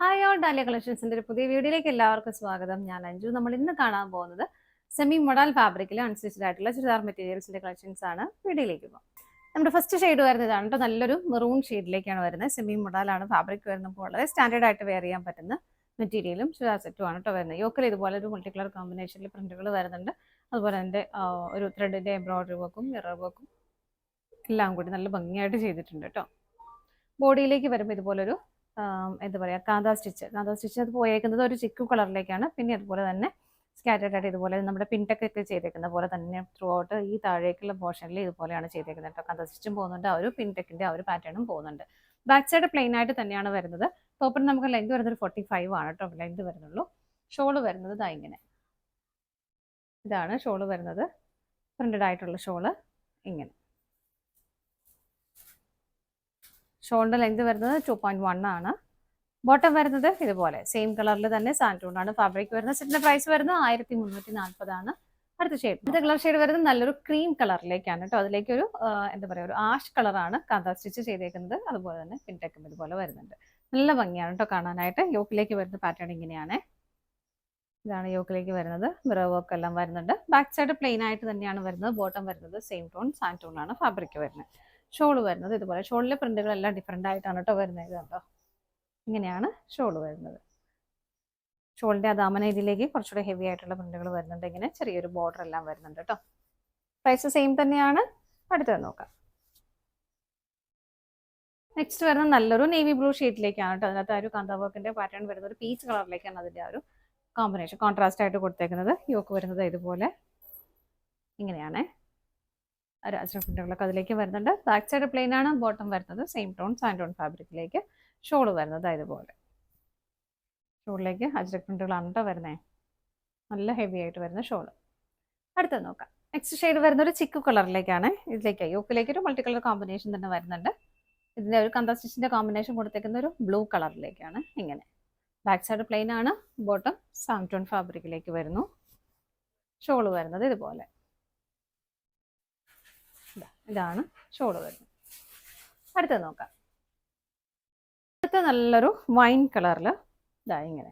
Hi all dahlia കളക്ഷൻസിന്റെ ഒരു പുതിയ വീഡിയോയിലേക്ക് എല്ലാവർക്കും സ്വാഗതം. ഞാൻ അഞ്ജു. നമ്മൾ ഇന്ന് കാണാൻ പോകുന്നത് സെമി മൊഡാൽ ഫാബ്രിക്കിൽ അൺസ്റ്റിച്ചഡ് ആയിട്ടുള്ള ചുരിദാർ മെറ്റീരിയൽസിന്റെ കളക്ഷൻസ് ആണ്. വീഡിയോയിലേക്ക് പോകാം. നമ്മുടെ ഫസ്റ്റ് ഷെയ്ഡ് വരുന്നതാണ് കേട്ടോ. നല്ലൊരു മെറൂൺ ഷെയ്ഡിലേക്കാണ് വരുന്നത്. സെമി മൊഡാലാണ് ഫാബ്രിക് വരുന്നപ്പോൾ വളരെ സ്റ്റാൻഡേർഡ് ആയിട്ട് വെയർ ചെയ്യാൻ പറ്റുന്ന മെറ്റീരിയലും ചുരിദാർ സെറ്റും ആണ് കേട്ടോ വരുന്നത്. യോക്കിൽ ഇതുപോലെ ഒരു മൾട്ടി കളർ കോമ്പിനേഷനിൽ പ്രിന്റുകൾ വരുന്നുണ്ട്. അതുപോലെ അതിന്റെ ഒരു ത്രെഡിന്റെ എംബ്രോയിഡറി വർക്കും മിറർ വർക്കും എല്ലാം കൂടി നല്ല ഭംഗിയായിട്ട് ചെയ്തിട്ടുണ്ട് കേട്ടോ. ബോഡിയിലേക്ക് വരുമ്പോൾ ഇതുപോലൊരു എന്താ പറയുക കാന്താ സ്റ്റിച്ച് അത് പോയേക്കുന്നത് ഒരു ചിക്കു കളറിലേക്കാണ്. പിന്നെ അതുപോലെ തന്നെ സ്കാറ്റേഡ് ആയിട്ട് ഇതുപോലെ നമ്മുടെ പിൻടെക്കൊക്കെ ചെയ്തേക്കുന്ന പോലെ തന്നെ ത്രൂ ഔട്ട് ഈ താഴേക്കുള്ള പോർഷനിൽ ഇതുപോലെയാണ് ചെയ്തേക്കുന്നത് കേട്ടോ. കാന്താ സ്റ്റിച്ചും പോകുന്നുണ്ട്, ആ ഒരു പിൻടെക്കിന്റെ ആ ഒരു പാറ്റേണും പോകുന്നുണ്ട്. ബാക്ക് സൈഡ് പ്ലെയിൻ ആയിട്ട് തന്നെയാണ് വരുന്നത്. ടോപ്പിന് നമുക്ക് ലെങ്ത് വരുന്നത് 45 ആണ് കേട്ടോ ലെങ്ത് വരുന്നുള്ളൂ. ഷോള് വരുന്നത് ഇതാ ഇങ്ങനെ, ഇതാണ് ഷോള് വരുന്നത്. പ്രിന്റഡ് ആയിട്ടുള്ള ഷോള് ഇങ്ങനെ. ഷോളിന്റെ ലെങ്ത് വരുന്നത് 2.1 ആണ്. ബോട്ടം വരുന്നത് ഇതുപോലെ സെയിം കളറിൽ തന്നെ സാൻഡൂണാണ് ഫാബ്രിക് വരുന്നത്. സെറ്റിന്റെ പ്രൈസ് വരുന്നത് 1340 ആണ്. അടുത്ത ഷെയ്ഡ്, അടുത്ത കളർ ഷെയ്ഡ് വരുന്നത് നല്ലൊരു ക്രീം കളറിലേക്കാണ് കേട്ടോ. അതിലേക്ക് ഒരു എന്താ പറയുക ഒരു ആഷ് കളറാണ് കാന്താ സ്റ്റിച്ച് ചെയ്തേക്കുന്നത്. അതുപോലെ തന്നെ പിൻടെക്കും ഇതുപോലെ വരുന്നുണ്ട്. നല്ല ഭംഗിയാണ് കേട്ടോ കാണാനായിട്ട്. യോക്കിലേക്ക് വരുന്ന പാറ്റേൺ ഇങ്ങനെയാണ്. ഇതാണ് യോക്കിലേക്ക് വരുന്നത്. മിറർ വർക്ക് എല്ലാം വരുന്നുണ്ട്. ബാക്ക് സൈഡ് പ്ലെയിൻ ആയിട്ട് തന്നെയാണ് വരുന്നത്. ബോട്ടം വരുന്നത് സെയിം ടോൺ സാൻഡൂണാണ് ഫാബ്രിക് വരുന്നത്. ഷോള് വരുന്നത് ഇതുപോലെ. ഷോളിലെ പ്രിന്റുകളെല്ലാം ഡിഫറെൻ്റ് ആയിട്ടാണ് കേട്ടോ വരുന്നത്. കേട്ടോ ഇങ്ങനെയാണ് ഷോള് വരുന്നത്. ഷോളിന്റെ ദാമന ഇതിലേക്ക് കുറച്ചുകൂടെ ഹെവി ആയിട്ടുള്ള പ്രിന്റുകൾ വരുന്നുണ്ട്. ഇങ്ങനെ ചെറിയൊരു ബോർഡർ എല്ലാം വരുന്നുണ്ട് കേട്ടോ. പ്രൈസ് സെയിം തന്നെയാണ്. അടുത്തത് നോക്കാം. നെക്സ്റ്റ് വരുന്നത് നല്ലൊരു നേവി ബ്ലൂ ഷെയ്ഡിലേക്കാണ് കേട്ടോ. അതിനകത്ത് ആ ഒരു കാന്താ വർക്കിന്റെ പാറ്റേൺ വരുന്നത് ഒരു പീച്ച് കളറിലേക്കാണ് അതിന്റെ ആ ഒരു കോമ്പിനേഷൻ കോൺട്രാസ്റ്റ് ആയിട്ട് കൊടുത്തേക്കുന്നത്. യോക്ക് വരുന്നത് ഇതുപോലെ ഇങ്ങനെയാണ്. പ്രിന്റുകളൊക്കെ അതിലേക്ക് വരുന്നുണ്ട്. ബാക്ക് സൈഡ് പ്ലെയിൻ ആണ്. ബോട്ടം വരുന്നത് സെയിം ടോൺ സാൻഡോൺ ഫാബ്രിക്കിലേക്ക്. ഷോള് വരുന്നത് ഇതുപോലെ. ഷോളിലേക്ക് അജ്രക് പ്രിന്റുകളാണ് കേട്ടോ വരുന്നത്. നല്ല ഹെവി ആയിട്ട് വരുന്ന ഷോള്. അടുത്തത് നോക്കാം. നെക്സ്റ്റ് ഷെയ്ഡ് വരുന്ന ഒരു ചിക്കു കളറിലേക്കാണ്. ഇതിലേക്ക് യോക്കിലേക്ക് ഒരു മൾട്ടി കളർ കോമ്പിനേഷൻ തന്നെ വരുന്നുണ്ട്. ഇതിന്റെ ഒരു കാന്താ സ്റ്റിച്ചിന്റെ കോമ്പിനേഷൻ കൊടുത്തേക്കുന്ന ഒരു ബ്ലൂ കളറിലേക്കാണ് ഇങ്ങനെ. ബാക്ക് സൈഡ് പ്ലെയിൻ ആണ്. ബോട്ടം സാൻഡോൺ ഫാബ്രിക്കിലേക്ക് വരുന്നു. ഷോള് വരുന്നത് ഇതുപോലെ. ഇതാണ് ഷോള് വരുന്നത്. അടുത്തത് നോക്കാം. അടുത്ത നല്ലൊരു വൈൻ കളറിൽ ഇതാ ഇങ്ങനെ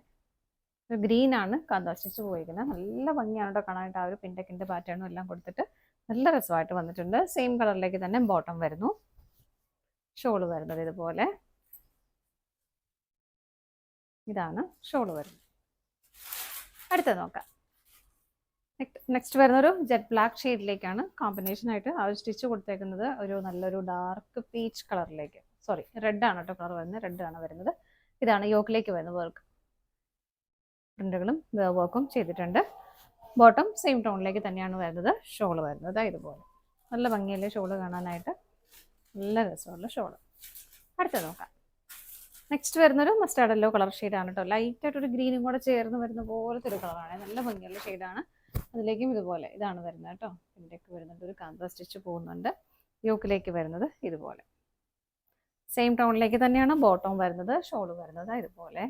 ഒരു ഗ്രീൻ ആണ് കാന്താ സ്റ്റിച്ച് പോയിരിക്കുന്നത്. നല്ല ഭംഗിയാണ് കേട്ടോ കാണാനായിട്ട്. ആ ഒരു പിൻടെക്കിന്റെ പാറ്റേണും എല്ലാം കൊടുത്തിട്ട് നല്ല രസമായിട്ട് വന്നിട്ടുണ്ട്. സെയിം കളറിലേക്ക് തന്നെ ബോട്ടം വരുന്നു. ഷോള് വരുന്നത് ഇതുപോലെ. ഇതാണ് ഷോള് വരുന്നത്. അടുത്തത് നോക്കാം. നെക്സ്റ്റ് വരുന്നൊരു ജെറ്റ് ബ്ലാക്ക് ഷെയ്ഡിലേക്കാണ് കോമ്പിനേഷൻ ആയിട്ട് ആ ഒരു സ്റ്റിച്ച് കൊടുത്തേക്കുന്നത്. ഒരു നല്ലൊരു ഡാർക്ക് പീച്ച് കളറിലേക്ക്, സോറി റെഡ് ആണ് കേട്ടോ കളർ വരുന്നത്. റെഡ് ആണ് വരുന്നത്. ഇതാണ് യോക്കിലേക്ക് വരുന്ന വർക്ക്. പ്രിന്റുകളും വർക്കും ചെയ്തിട്ടുണ്ട്. ബോട്ടം സെയിം ടോണിലേക്ക് തന്നെയാണ് വരുന്നത്. ഷോള് വരുന്നത് ഇതുപോലെ. നല്ല ഭംഗിയല്ലേ ഷോള് കാണാനായിട്ട്. നല്ല രസമുള്ള ഷോള്. അടുത്ത നോക്കാം. നെക്സ്റ്റ് വരുന്നൊരു മസ്റ്റാർഡ് യെല്ലോ കളർ ഷെയ്ഡാണ് കേട്ടോ. ലൈറ്റായിട്ടൊരു ഗ്രീനും കൂടെ ചേർന്ന് വരുന്ന പോലത്തെ ഒരു കളറാണ്. നല്ല ഭംഗിയുള്ള ഷെയ്ഡാണ്. അതിലേക്കും ഇതുപോലെ ഇതാണ് വരുന്നത് കേട്ടോ. പിന്നൊക്കെ വരുന്നുണ്ട്. ഒരു കാന്താ സ്റ്റിച്ച് പോകുന്നുണ്ട്. യോക്കിലേക്ക് വരുന്നത് ഇതുപോലെ. സെയിം ടോണിലേക്ക് തന്നെയാണ് ബോട്ടം വരുന്നത്. ഷോള് വരുന്നത് ഇതുപോലെ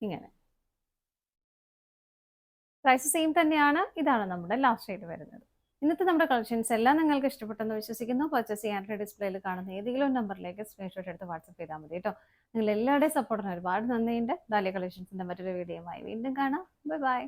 ഇങ്ങനെ. പ്രൈസ് സെയിം തന്നെയാണ്. ഇതാണ് നമ്മുടെ ലാസ്റ്റ് ഷെയ്ഡ് വരുന്നത്. ഇന്നത്തെ നമ്മുടെ കളക്ഷൻസ് എല്ലാം നിങ്ങൾക്ക് ഇഷ്ടപ്പെട്ടെന്ന് വിശ്വസിക്കുന്നു. പർച്ചേസ് ചെയ്യാനായിട്ട് ഡിസ്പ്ലേയിൽ കാണുന്ന ഏതെങ്കിലും നമ്പറിലേക്ക് സ്ക്രീൻഷോട്ട് എടുത്ത് വാട്സപ്പ് ചെയ്താൽ മതി കേട്ടോ. നിങ്ങൾ എല്ലാവരുടെയും സപ്പോർട്ടിന് ഒരുപാട് നന്ദിയുണ്ട്. ഡാലിയ കളക്ഷൻസിന്റെ മറ്റൊരു വീഡിയോയുമായി വീണ്ടും കാണാം. Bye bye.